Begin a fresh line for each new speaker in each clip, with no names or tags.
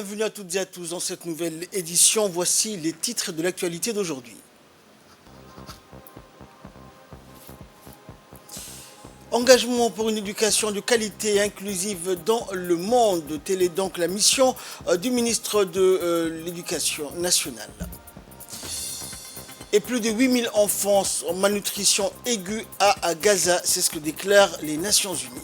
Bienvenue à toutes et à tous dans cette nouvelle édition. Voici les titres de l'actualité d'aujourd'hui. Engagement pour une éducation de qualité et inclusive dans le monde. Telle est donc la mission du ministre de l'Éducation nationale. Et plus de 8000 enfants en malnutrition aiguë à Gaza, c'est ce que déclarent les Nations Unies.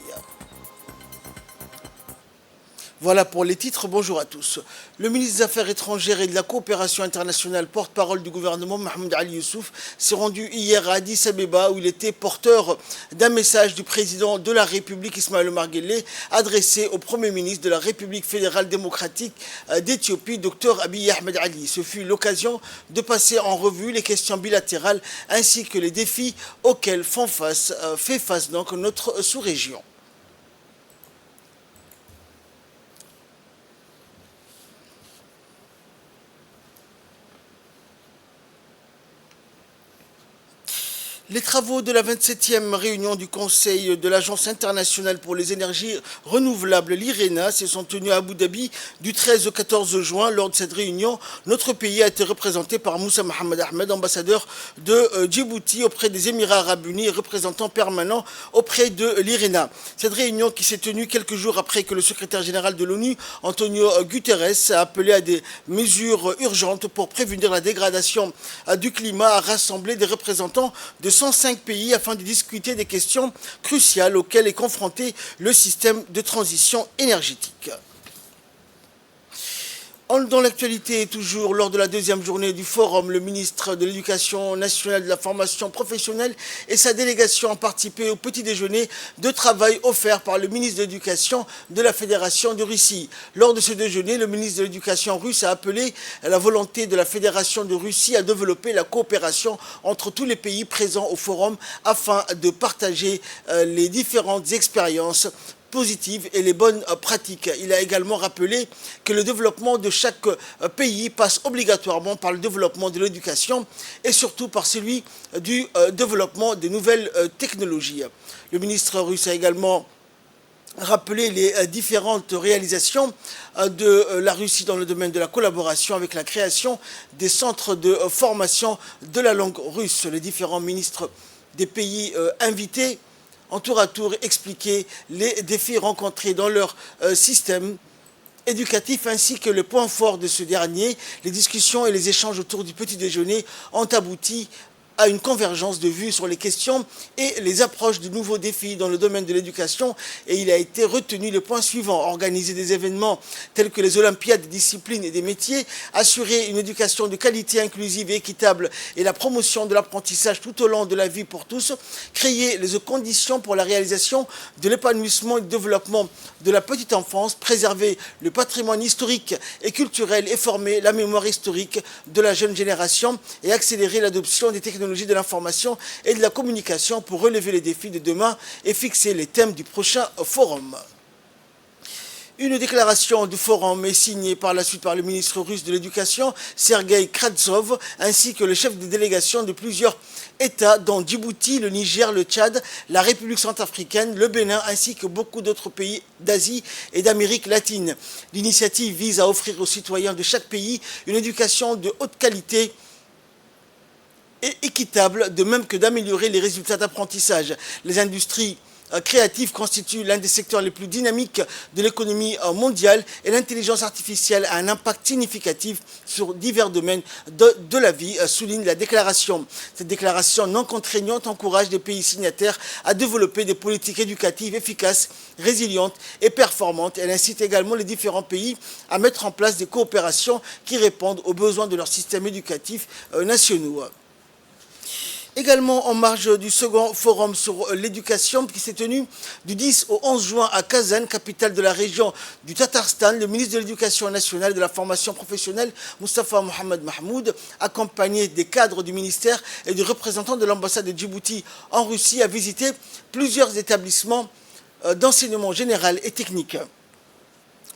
Voilà pour les titres, bonjour à tous. Le ministre des Affaires étrangères et de la coopération internationale, porte-parole du gouvernement, Mahmoud Ali Youssouf, s'est rendu hier à Addis Abeba où il était porteur d'un message du président de la République, Ismaël Omar Guelleh, adressé au Premier ministre de la République fédérale démocratique d'Éthiopie, Dr Abiy Ahmed Ali. Ce fut l'occasion de passer en revue les questions bilatérales ainsi que les défis auxquels fait face donc notre sous-région. Les travaux de la 27e réunion du Conseil de l'Agence internationale pour les énergies renouvelables, l'IRENA, se sont tenus à Abu Dhabi du 13 au 14 juin. Lors de cette réunion, notre pays a été représenté par Moussa Mohamed Ahmed, ambassadeur de Djibouti auprès des Émirats arabes unis et représentant permanent auprès de l'IRENA. Cette réunion qui s'est tenue quelques jours après que le secrétaire général de l'ONU, Antonio Guterres, a appelé à des mesures urgentes pour prévenir la dégradation du climat, a rassemblé des représentants de 105 pays afin de discuter des questions cruciales auxquelles est confronté le système de transition énergétique. Dans l'actualité, toujours lors de la deuxième journée du forum, le ministre de l'Éducation nationale et de la formation professionnelle et sa délégation ont participé au petit déjeuner de travail offert par le ministre de l'Éducation de la Fédération de Russie. Lors de ce déjeuner, le ministre de l'Éducation russe a appelé à la volonté de la Fédération de Russie à développer la coopération entre tous les pays présents au forum afin de partager les différentes expériences positives et les bonnes pratiques. Il a également rappelé que le développement de chaque pays passe obligatoirement par le développement de l'éducation et surtout par celui du développement des nouvelles technologies. Le ministre russe a également rappelé les différentes réalisations de la Russie dans le domaine de la collaboration avec la création des centres de formation de la langue russe. Les différents ministres des pays invités ont tour à tour expliqué les défis rencontrés dans leur système éducatif ainsi que le point fort de ce dernier. Les discussions et les échanges autour du petit déjeuner ont abouti à une convergence de vues sur les questions et les approches de nouveaux défis dans le domaine de l'éducation et il a été retenu le point suivant: organiser des événements tels que les Olympiades des disciplines et des métiers, assurer une éducation de qualité inclusive et équitable et la promotion de l'apprentissage tout au long de la vie pour tous, créer les conditions pour la réalisation de l'épanouissement et du développement de la petite enfance, préserver le patrimoine historique et culturel et former la mémoire historique de la jeune génération et accélérer l'adoption des technologies de l'information et de la communication pour relever les défis de demain et fixer les thèmes du prochain forum. Une déclaration du forum est signée par la suite par le ministre russe de l'Éducation, Sergueï Kravtsov, ainsi que le chef de délégation de plusieurs États, dont Djibouti, le Niger, le Tchad, la République centrafricaine, le Bénin, ainsi que beaucoup d'autres pays d'Asie et d'Amérique latine. L'initiative vise à offrir aux citoyens de chaque pays une éducation de haute qualité et équitable, de même que d'améliorer les résultats d'apprentissage. Les industries créatives constituent l'un des secteurs les plus dynamiques de l'économie mondiale et l'intelligence artificielle a un impact significatif sur divers domaines de la vie, souligne la déclaration. Cette déclaration non contraignante encourage les pays signataires à développer des politiques éducatives efficaces, résilientes et performantes. Elle incite également les différents pays à mettre en place des coopérations qui répondent aux besoins de leurs systèmes éducatifs nationaux. Également en marge du second forum sur l'éducation qui s'est tenu du 10 au 11 juin à Kazan, capitale de la région du Tatarstan, le ministre de l'Éducation nationale et de la formation professionnelle, Moustapha Mohamed Mahmoud, accompagné des cadres du ministère et des représentants de l'ambassade de Djibouti en Russie, a visité plusieurs établissements d'enseignement général et technique.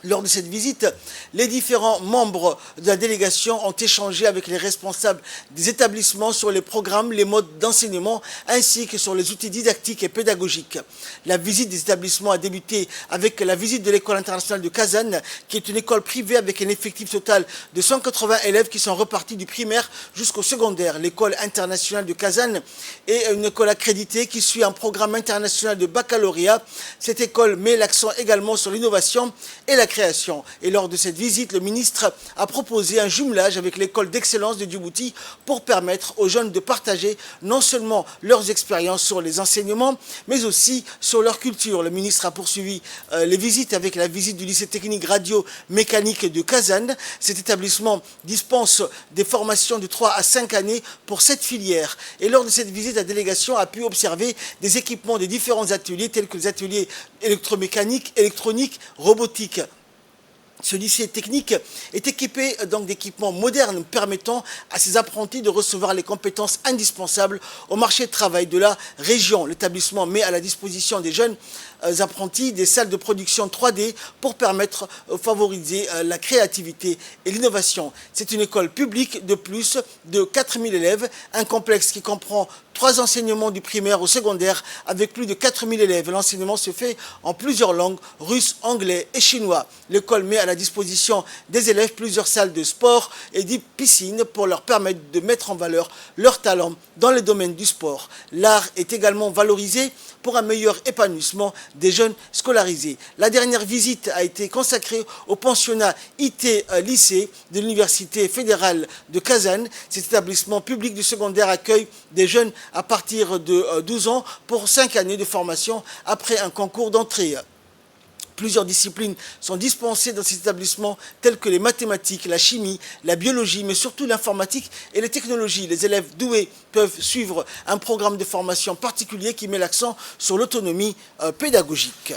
Lors de cette visite, les différents membres de la délégation ont échangé avec les responsables des établissements sur les programmes, les modes d'enseignement ainsi que sur les outils didactiques et pédagogiques. La visite des établissements a débuté avec la visite de l'école internationale de Kazan, qui est une école privée avec un effectif total de 180 élèves qui sont repartis du primaire jusqu'au secondaire. L'école internationale de Kazan est une école accréditée qui suit un programme international de baccalauréat. Cette école met l'accent également sur l'innovation et la création. Et lors de cette visite, le ministre a proposé un jumelage avec l'école d'excellence de Djibouti pour permettre aux jeunes de partager non seulement leurs expériences sur les enseignements, mais aussi sur leur culture. Le ministre a poursuivi les visites avec la visite du lycée technique radio-mécanique de Kazan. Cet établissement dispense des formations de 3 à 5 années pour cette filière. Et lors de cette visite, la délégation a pu observer des équipements des différents ateliers tels que les ateliers électromécaniques, électroniques, robotiques. Ce lycée technique est équipé donc d'équipements modernes permettant à ses apprentis de recevoir les compétences indispensables au marché de travail de la région. L'établissement met à la disposition des jeunes apprentis des salles de production 3D pour permettre de favoriser la créativité et l'innovation. C'est une école publique de plus de 4000 élèves, un complexe qui comprend 3 enseignements du primaire au secondaire avec plus de 4000 élèves. L'enseignement se fait en plusieurs langues, russe, anglais et chinois. L'école met à la disposition des élèves plusieurs salles de sport et des piscines pour leur permettre de mettre en valeur leurs talents dans le domaine du sport. L'art est également valorisé pour un meilleur épanouissement des jeunes scolarisés. La dernière visite a été consacrée au pensionnat IT lycée de l'Université fédérale de Kazan. Cet établissement public du secondaire accueille des jeunes à partir de 12 ans pour 5 années de formation après un concours d'entrée. Plusieurs disciplines sont dispensées dans cet établissement, telles que les mathématiques, la chimie, la biologie, mais surtout l'informatique et les technologies. Les élèves doués peuvent suivre un programme de formation particulier qui met l'accent sur l'autonomie pédagogique.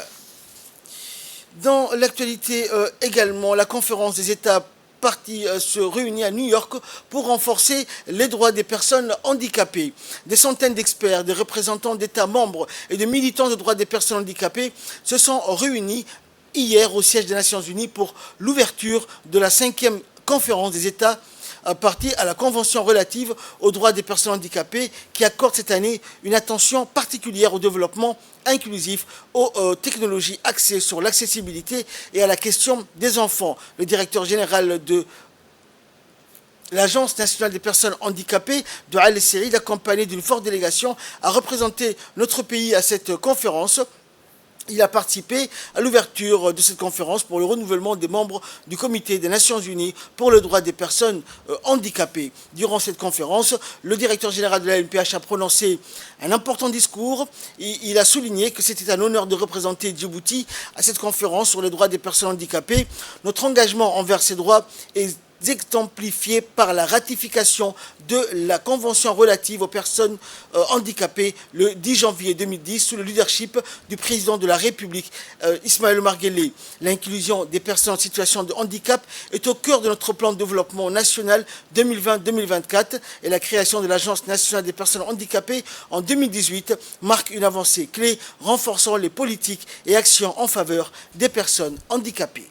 Dans l'actualité également, la conférence des États partie se réunit à New York pour renforcer les droits des personnes handicapées. Des centaines d'experts, des représentants d'États membres et de militants de droits des personnes handicapées se sont réunis hier au siège des Nations Unies pour l'ouverture de la 5e conférence des États partie à la Convention relative aux droits des personnes handicapées qui accorde cette année une attention particulière au développement inclusif, aux technologies axées sur l'accessibilité et à la question des enfants. Le directeur général de l'Agence nationale des personnes handicapées de Al-Serrid, accompagné d'une forte délégation, a représenté notre pays à cette conférence. Il a participé à l'ouverture de cette conférence pour le renouvellement des membres du Comité des Nations Unies pour le droit des personnes handicapées. Durant cette conférence, le directeur général de la NPH a prononcé un important discours. Il a souligné que c'était un honneur de représenter Djibouti à cette conférence sur les droits des personnes handicapées. Notre engagement envers ces droits est exemplifié par la ratification de la Convention relative aux personnes handicapées le 10 janvier 2010 sous le leadership du président de la République, Ismaël Omar Guelleh. L'inclusion des personnes en situation de handicap est au cœur de notre plan de développement national 2020-2024 et la création de l'Agence nationale des personnes handicapées en 2018 marque une avancée clé renforçant les politiques et actions en faveur des personnes handicapées.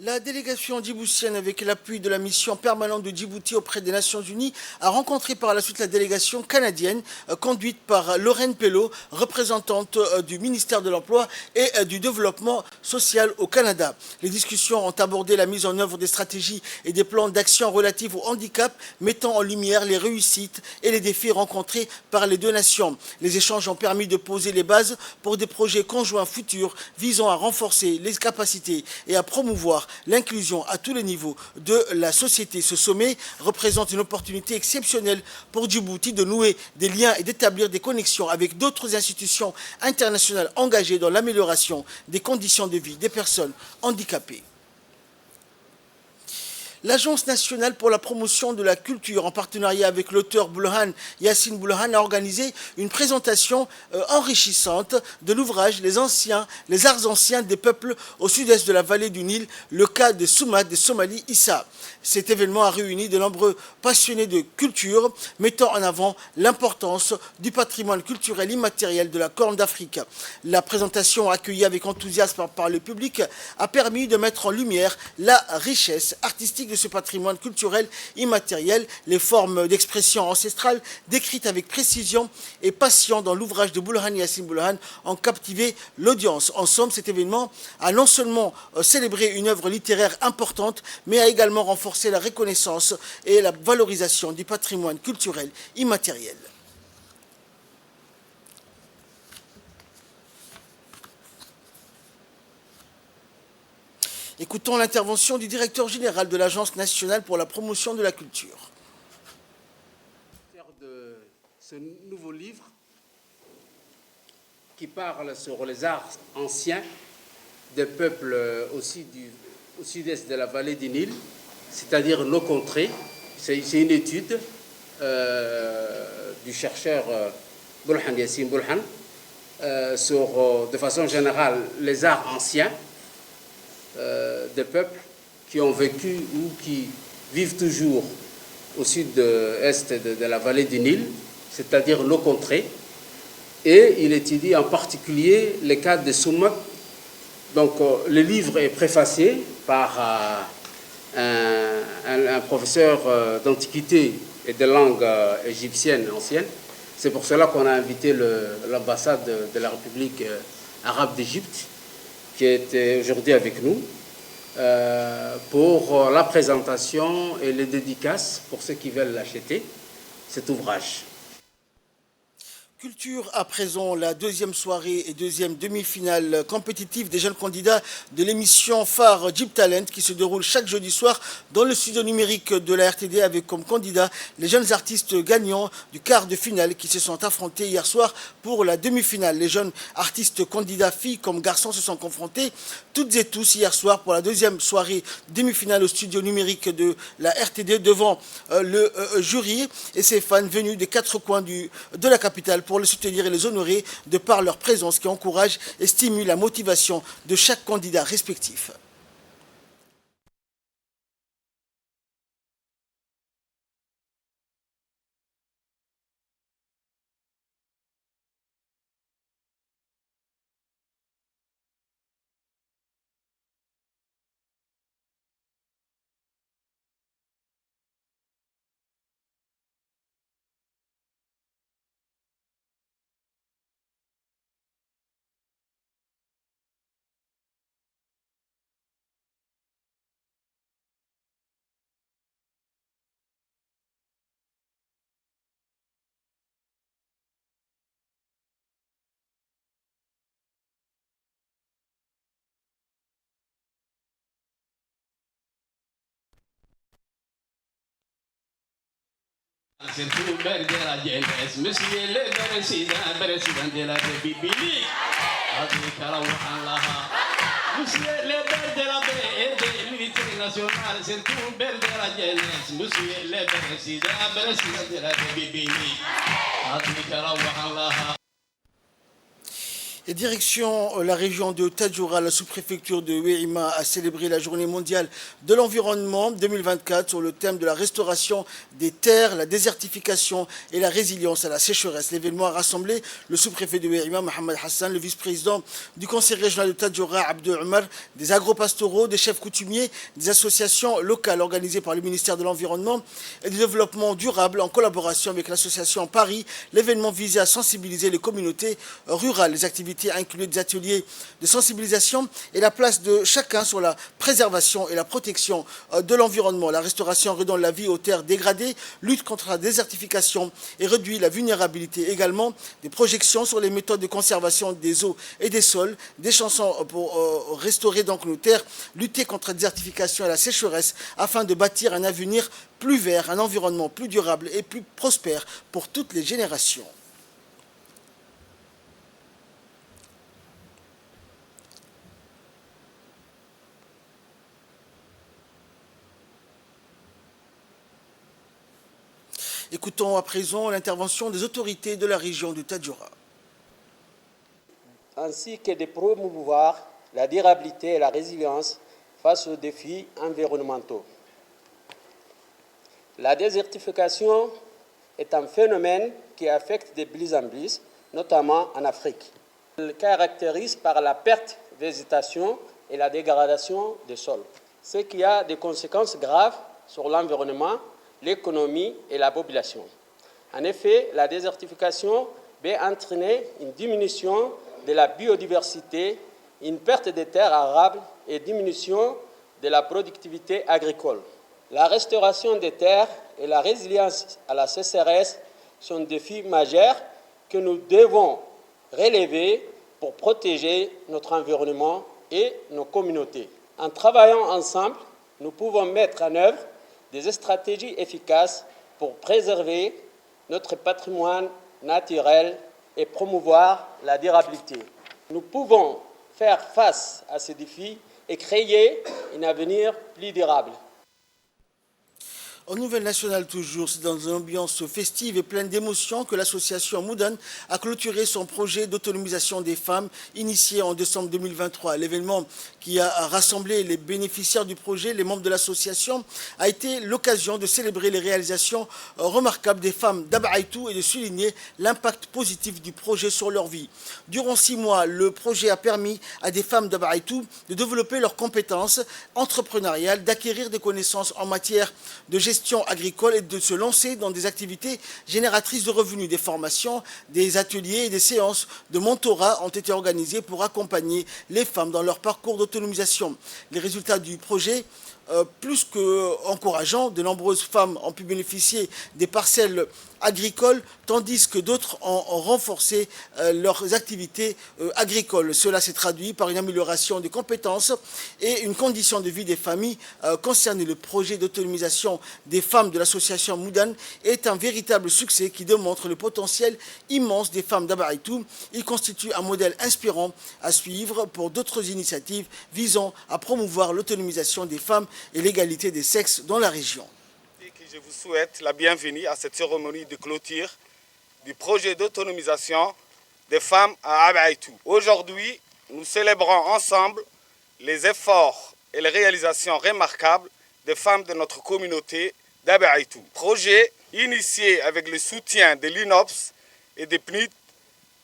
La délégation djiboutienne, avec l'appui de la mission permanente de Djibouti auprès des Nations Unies, a rencontré par la suite la délégation canadienne conduite par Lorraine Pelot, représentante du ministère de l'Emploi et du Développement social au Canada. Les discussions ont abordé la mise en œuvre des stratégies et des plans d'action relatifs au handicap, mettant en lumière les réussites et les défis rencontrés par les deux nations. Les échanges ont permis de poser les bases pour des projets conjoints futurs visant à renforcer les capacités et à promouvoir l'inclusion à tous les niveaux de la société. Ce sommet représente une opportunité exceptionnelle pour Djibouti de nouer des liens et d'établir des connexions avec d'autres institutions internationales engagées dans l'amélioration des conditions de vie des personnes handicapées. L'Agence nationale pour la promotion de la culture, en partenariat avec l'auteur Boulhan, Yassine Boulhan, a organisé une présentation enrichissante de l'ouvrage Les arts anciens des peuples au sud-est de la vallée du Nil, le cas des Soumad de Somalie Issa. Cet événement a réuni de nombreux passionnés de culture, mettant en avant l'importance du patrimoine culturel immatériel de la Corne d'Afrique. La présentation, accueillie avec enthousiasme par le public, a permis de mettre en lumière la richesse artistique de ce patrimoine culturel immatériel, les formes d'expression ancestrale décrites avec précision et passion dans l'ouvrage de Boulhan Yassine Boulhan ont captivé l'audience. En somme, cet événement a non seulement célébré une œuvre littéraire importante, mais a également renforcé la reconnaissance et la valorisation du patrimoine culturel immatériel. Écoutons l'intervention du directeur général de l'Agence nationale pour la promotion de la culture.
De ce nouveau livre qui parle sur les arts anciens des peuples aussi au sud-est de la vallée du Nil, c'est-à-dire nos contrées. C'est une étude du chercheur Boulhan Yassine Boulhan sur, de façon générale, les arts anciens des peuples qui ont vécu ou qui vivent toujours au sud-est de la vallée du Nil, c'est-à-dire nos contrées. Et il étudie en particulier les cas des Soumad. Donc le livre est préfacé par un professeur d'antiquité et de langue égyptienne ancienne. C'est pour cela qu'on a invité l'ambassade de la République arabe d'Égypte, qui est aujourd'hui avec nous, pour la présentation et les dédicaces pour ceux qui veulent l'acheter, cet ouvrage.
Culture, à présent, la deuxième soirée et deuxième demi-finale compétitive des jeunes candidats de l'émission phare Jeep Talent qui se déroule chaque jeudi soir dans le studio numérique de la RTD avec comme candidats les jeunes artistes gagnants du quart de finale qui se sont affrontés hier soir pour la demi-finale. Les jeunes artistes candidats, filles comme garçons, se sont confrontés toutes et tous hier soir pour la deuxième soirée demi-finale au studio numérique de la RTD devant le jury et ses fans venus des quatre coins de la capitale pour le soutenir et les honorer de par leur présence qui encourage et stimule la motivation de chaque candidat respectif.
Sentu berdela jeles, monsieur le président de la République. Avec la Wahala, monsieur le berdela de l'unité nationale. Sentu berdela jeles, monsieur le président de la République. Avec la Wahala.
Et direction la région de Tadjoura, la sous-préfecture de Wérima a célébré la journée mondiale de l'environnement 2024 sur le thème de la restauration des terres, la désertification et la résilience à la sécheresse. L'événement a rassemblé le sous-préfet de Wérima, Mohamed Hassan, le vice-président du conseil régional de Tadjoura, Abdou Omar, des agropastoraux, des chefs coutumiers, des associations locales organisées par le ministère de l'Environnement et du Développement durable en collaboration avec l'association Paris. L'événement visait à sensibiliser les communautés rurales. Les activités incluaient des ateliers de sensibilisation et la place de chacun sur la préservation et la protection de l'environnement. La restauration redonne la vie aux terres dégradées, lutte contre la désertification et réduit la vulnérabilité. Également, des projections sur les méthodes de conservation des eaux et des sols, des chansons pour restaurer donc nos terres, lutter contre la désertification et la sécheresse afin de bâtir un avenir plus vert, un environnement plus durable et plus prospère pour toutes les générations. Écoutons à présent l'intervention des autorités de la région du Tadjoura.
Ainsi que de promouvoir la durabilité et la résilience face aux défis environnementaux. La désertification est un phénomène qui affecte de plus en plus, notamment en Afrique. Elle caractérise par la perte de végétation et la dégradation des sols, ce qui a des conséquences graves sur l'environnement, l'économie et la population. En effet, la désertification peut entraîner une diminution de la biodiversité, une perte des terres arables et diminution de la productivité agricole. La restauration des terres et la résilience à la sécheresse sont des défis majeurs que nous devons relever pour protéger notre environnement et nos communautés. En travaillant ensemble, nous pouvons mettre en œuvre des stratégies efficaces pour préserver notre patrimoine naturel et promouvoir la durabilité. Nous pouvons faire face à ces défis et créer un avenir plus durable.
En Nouvelle Nationale toujours, c'est dans une ambiance festive et pleine d'émotions que l'association Moudan a clôturé son projet d'autonomisation des femmes initié en décembre 2023. L'événement qui a rassemblé les bénéficiaires du projet, les membres de l'association, a été l'occasion de célébrer les réalisations remarquables des femmes d'Abaïtou et de souligner l'impact positif du projet sur leur vie. Durant 6 mois, le projet a permis à des femmes d'Abaïtou de développer leurs compétences entrepreneuriales, d'acquérir des connaissances en matière de gestion agricole et de se lancer dans des activités génératrices de revenus. Des formations, des ateliers et des séances de mentorat ont été organisées pour accompagner les femmes dans leur parcours d'autonomisation. Les résultats du projet, plus qu'encourageants, de nombreuses femmes ont pu bénéficier des parcelles agricoles, tandis que d'autres ont renforcé leurs activités agricoles. Cela s'est traduit par une amélioration des compétences et une condition de vie des familles concernées. Le projet d'autonomisation des femmes de l'association Moudan est un véritable succès qui démontre le potentiel immense des femmes d'Abaïtou. Il constitue un modèle inspirant à suivre pour d'autres initiatives visant à promouvoir l'autonomisation des femmes et l'égalité des sexes dans la région.
Je vous souhaite la bienvenue à cette cérémonie de clôture du projet d'autonomisation des femmes à Abaïtou. Aujourd'hui, nous célébrons ensemble les efforts et les réalisations remarquables des femmes de notre communauté d'Abaïtou. Projet initié avec le soutien de l'INOPS et des PNUD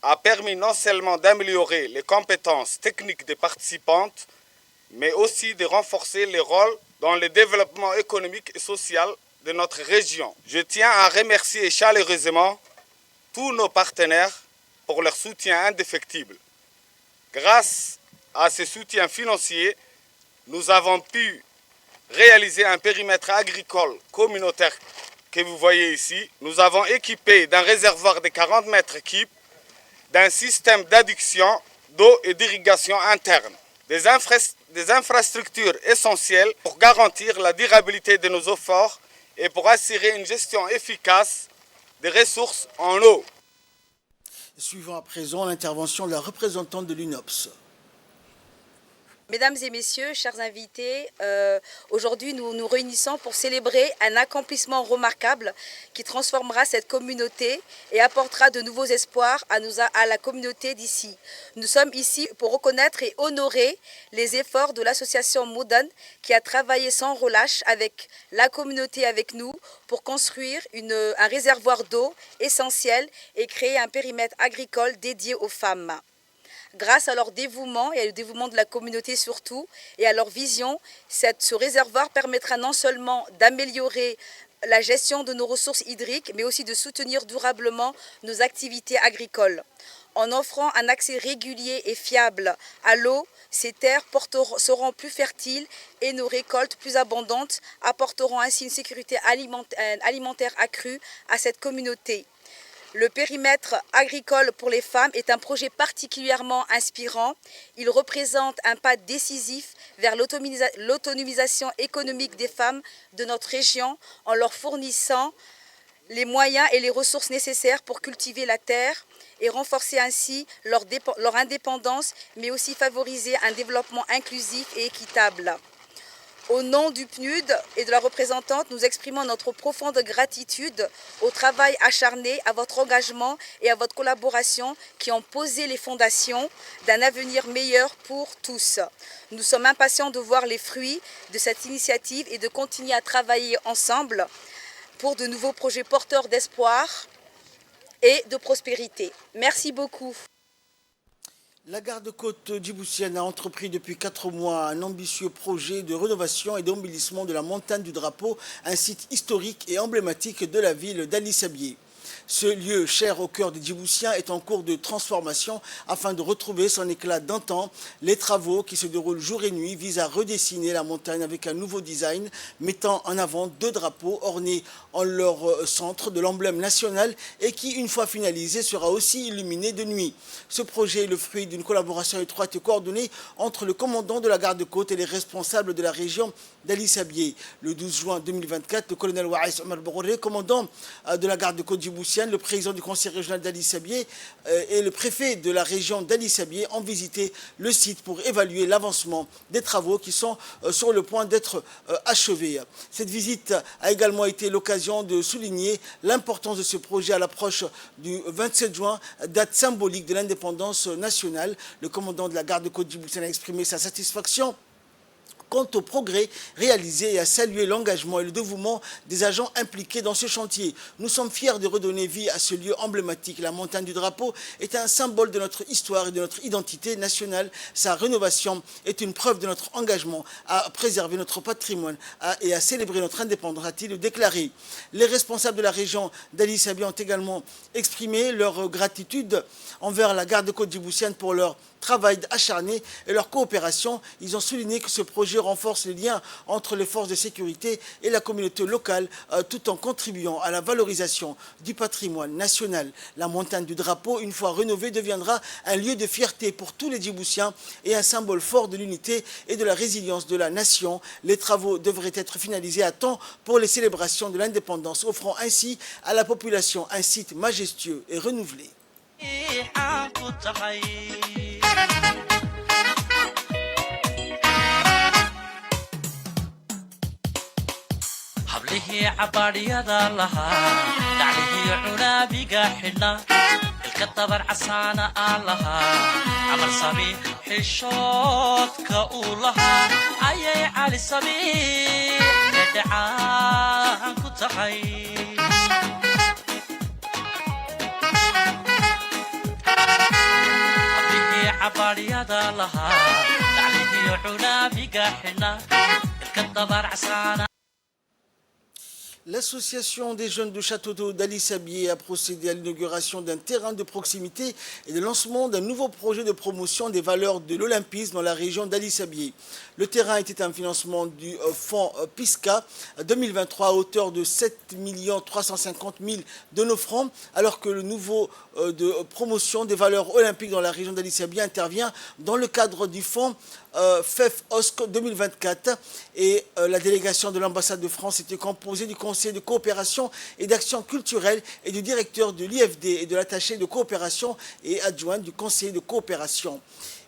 a permis non seulement d'améliorer les compétences techniques des participantes, mais aussi de renforcer les rôles dans le développement économique et social de notre région. Je tiens à remercier chaleureusement tous nos partenaires pour leur soutien indéfectible. Grâce à ce soutien financier, nous avons pu réaliser un périmètre agricole communautaire que vous voyez ici. Nous avons équipé d'un réservoir de 40 mètres cubes, d'un système d'adduction d'eau et d'irrigation interne, des infrastructures essentielles pour garantir la durabilité de nos efforts et pour assurer une gestion efficace des ressources en eau.
Suivant à présent l'intervention de la représentante de l'UNOPS.
Mesdames et messieurs, chers invités, aujourd'hui nous nous réunissons pour célébrer un accomplissement remarquable qui transformera cette communauté et apportera de nouveaux espoirs à la communauté d'ici. Nous sommes ici pour reconnaître et honorer les efforts de l'association Moudan qui a travaillé sans relâche avec la communauté, avec nous, pour construire un réservoir d'eau essentiel et créer un périmètre agricole dédié aux femmes. Grâce à leur dévouement et au dévouement de la communauté surtout, et à leur vision, ce réservoir permettra non seulement d'améliorer la gestion de nos ressources hydriques, mais aussi de soutenir durablement nos activités agricoles. En offrant un accès régulier et fiable à l'eau, ces terres seront plus fertiles et nos récoltes plus abondantes apporteront ainsi une sécurité alimentaire accrue à cette communauté. Le périmètre agricole pour les femmes est un projet particulièrement inspirant. Il représente un pas décisif vers l'autonomisation économique des femmes de notre région en leur fournissant les moyens et les ressources nécessaires pour cultiver la terre et renforcer ainsi leur indépendance, mais aussi favoriser un développement inclusif et équitable. Au nom du PNUD et de la représentante, nous exprimons notre profonde gratitude au travail acharné, à votre engagement et à votre collaboration qui ont posé les fondations d'un avenir meilleur pour tous. Nous sommes impatients de voir les fruits de cette initiative et de continuer à travailler ensemble pour de nouveaux projets porteurs d'espoir et de prospérité. Merci beaucoup.
La garde-côte djiboutienne a entrepris depuis 4 mois un ambitieux projet de rénovation et d'embellissement de la montagne du Drapeau, un site historique et emblématique de la ville d'Ali Sabié. Ce lieu cher au cœur des Djiboutiens est en cours de transformation afin de retrouver son éclat d'antan. Les travaux qui se déroulent jour et nuit visent à redessiner la montagne avec un nouveau design mettant en avant 2 drapeaux ornés en leur centre de l'emblème national et qui, une fois finalisé, sera aussi illuminé de nuit. Ce projet est le fruit d'une collaboration étroite et coordonnée entre le commandant de la garde-côte et les responsables de la région d'Ali Sabié. Le 12 juin 2024, le colonel Waïs Omar Bororé, commandant de la garde-côte djiboutienne, le président du conseil régional d'Ali Sabié et le préfet de la région d'Ali Sabié ont visité le site pour évaluer l'avancement des travaux qui sont sur le point d'être achevés. Cette visite a également été l'occasion de souligner l'importance de ce projet à l'approche du 27 juin, date symbolique de l'indépendance nationale. Le commandant de la garde-côte djiboutienne a exprimé sa satisfaction quant au progrès réalisé et à saluer l'engagement et le dévouement des agents impliqués dans ce chantier. Nous sommes fiers de redonner vie à ce lieu emblématique. La montagne du Drapeau est un symbole de notre histoire et de notre identité nationale. Sa rénovation est une preuve de notre engagement à préserver notre patrimoine et à célébrer notre indépendance, a-t-il déclaré. Les responsables de la région d'Ali Sabié ont également exprimé leur gratitude envers la garde-côte djiboutienne pour leur travail acharné et leur coopération. Ils ont souligné que ce projet renforce les liens entre les forces de sécurité et la communauté locale tout en contribuant à la valorisation du patrimoine national. La montagne du Drapeau, une fois rénovée, deviendra un lieu de fierté pour tous les Djiboutiens et un symbole fort de l'unité et de la résilience de la nation. Les travaux devraient être finalisés à temps pour les célébrations de l'indépendance, offrant ainsi à la population un site majestueux et renouvelé.
hablihii cabaadhyada lahaa daclihii cunaabiga xidhna ilka dabar casaana aan lahaa camal sami xishoodka uu lahaa ayay cali sabiix dhedhacaan ku tahay hablihii cabaadhyada lahaa daclihii cunaabiga xidhna ilka dabar casaana.
L'association des jeunes de Château d'Eau d'Ali Sabié a procédé à l'inauguration d'un terrain de proximité et le lancement d'un nouveau projet de promotion des valeurs de l'olympisme dans la région d'Ali Sabié. Le terrain était un financement du fonds PISCA 2023 à hauteur de 7 350 000 de nos francs, alors que le nouveau de promotion des valeurs olympiques dans la région d'Ali Sabié intervient dans le cadre du fonds FEF-OSC 2024 et la délégation de l'ambassade de France était composée du conseil de coopération et d'action culturelle et du directeur de l'IFD et de l'attaché de coopération et adjoint du conseil de coopération.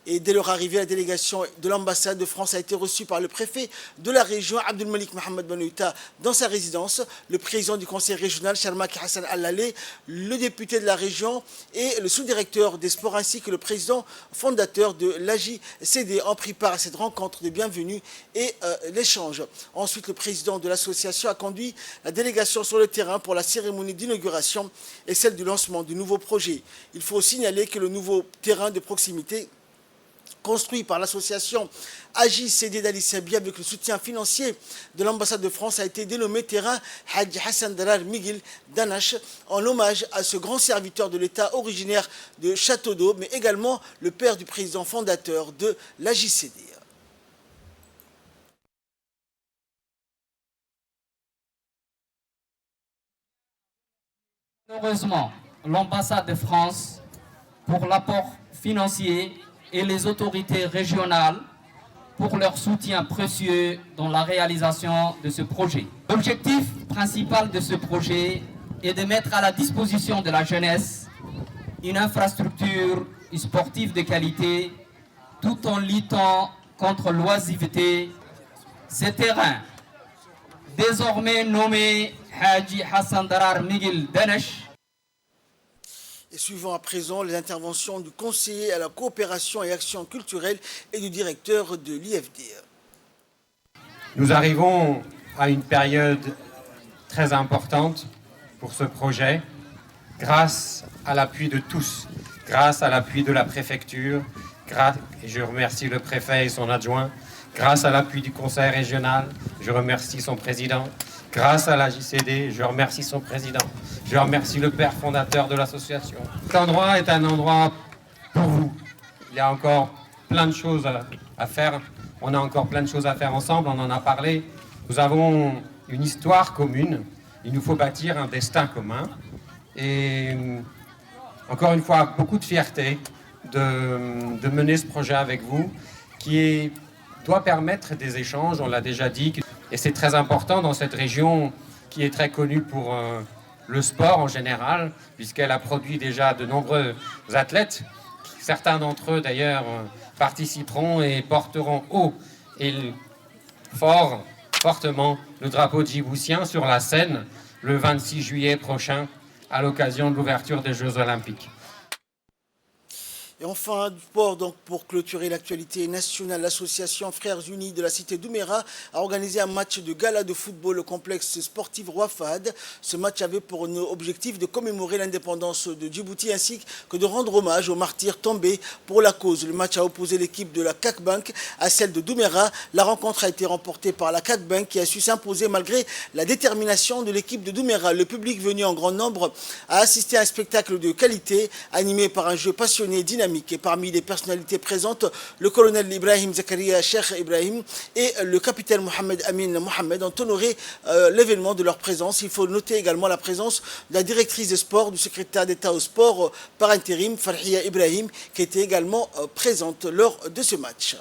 Et dès leur arrivée, la délégation de l'ambassade de France a été reçue par le préfet de la région, Abdul Malik Mohamed Banouita, dans sa résidence, le président du conseil régional, Charmak Hassan Al-Lalé, le député de la région et le sous-directeur des sports, ainsi que le président fondateur de l'AJCD ont pris part à cette rencontre de bienvenue et l'échange. Ensuite, le président de l'association a conduit la délégation sur le terrain pour la cérémonie d'inauguration et celle du lancement du nouveau projet. Il faut signaler que le nouveau terrain de proximité construit par l'association AJCD d'Ali Sabié avec le soutien financier de l'ambassade de France a été dénommé terrain Hadj Hassan Darar Miguel Danache en hommage à ce grand serviteur de l'État originaire de Château d'Eau, mais également le père du président fondateur de l'AJCD.
Heureusement, l'ambassade de France pour l'apport financier et les autorités régionales pour leur soutien précieux dans la réalisation de ce projet. L'objectif principal de ce projet est de mettre à la disposition de la jeunesse une infrastructure sportive de qualité tout en luttant contre l'oisiveté ce terrain, désormais nommé Haji Hassan Darar Miguel Danesh.
Et suivant à présent les interventions du conseiller à la coopération et action culturelle et du directeur de l'IFD.
Nous arrivons à une période très importante pour ce projet, grâce à l'appui de tous, grâce à l'appui de la préfecture, et je remercie le préfet et son adjoint, grâce à l'appui du conseil régional, je remercie son président, grâce à la JCD, je remercie son président, je remercie le père fondateur de l'association. Cet endroit est un endroit pour vous. Il y a encore plein de choses à faire, on a encore plein de choses à faire ensemble, on en a parlé. Nous avons une histoire commune, il nous faut bâtir un destin commun. Et encore une fois, beaucoup de fierté de mener ce projet avec vous, qui doit permettre des échanges, on l'a déjà dit. Et c'est très important dans cette région qui est très connue pour le sport en général, puisqu'elle a produit déjà de nombreux athlètes. Certains d'entre eux, d'ailleurs, participeront et porteront haut et fortement le drapeau djiboutien sur la scène le 26 juillet prochain à l'occasion de l'ouverture des Jeux Olympiques.
Et enfin, du sport, donc, pour clôturer l'actualité nationale, l'association Frères Unis de la cité d'Ouméra a organisé un match de gala de football au complexe sportif Roi Fahd. Ce match avait pour objectif de commémorer l'indépendance de Djibouti ainsi que de rendre hommage aux martyrs tombés pour la cause. Le match a opposé l'équipe de la CAC Bank à celle de Douméra. La rencontre a été remportée par la CAC Bank qui a su s'imposer malgré la détermination de l'équipe de Douméra. Le public venu en grand nombre a assisté à un spectacle de qualité animé par un jeu passionné, dynamique. Et parmi les personnalités présentes, le colonel Ibrahim Zakaria Cheikh Ibrahim et le capitaine Mohamed Amin Mohamed ont honoré l'événement de leur présence. Il faut noter également la présence de la directrice des sports, du secrétaire d'État au sport par intérim, Farhia Ibrahim, qui était également présente lors de ce match.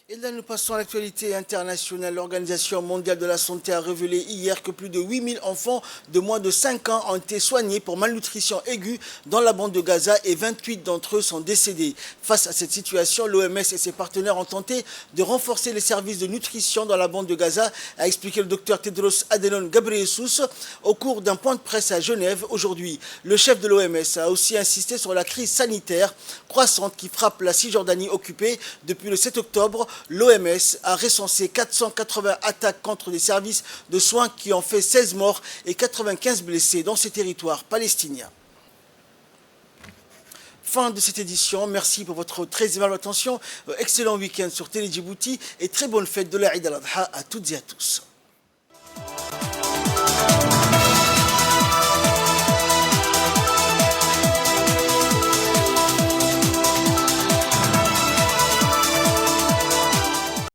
Et là, nous passons à l'actualité internationale. L'Organisation mondiale de la santé a révélé hier que plus de 8000 enfants de moins de 5 ans ont été soignés pour malnutrition aiguë dans la bande de Gaza et 28 d'entre eux sont décédés. Face à cette situation, l'OMS et ses partenaires ont tenté de renforcer les services de nutrition dans la bande de Gaza, a expliqué le docteur Tedros Adhanom Ghebreyesus au cours d'un point de presse à Genève aujourd'hui. Le chef de l'OMS a aussi insisté sur la crise sanitaire croissante qui frappe la Cisjordanie occupée depuis le 7 octobre. L'OMS a recensé 480 attaques contre des services de soins qui ont fait 16 morts et 95 blessés dans ces territoires palestiniens. Fin de cette édition. Merci pour votre très aimable attention. Excellent week-end sur Télé Djibouti et très bonne fête de l'Aïd al-Adha à toutes et à tous.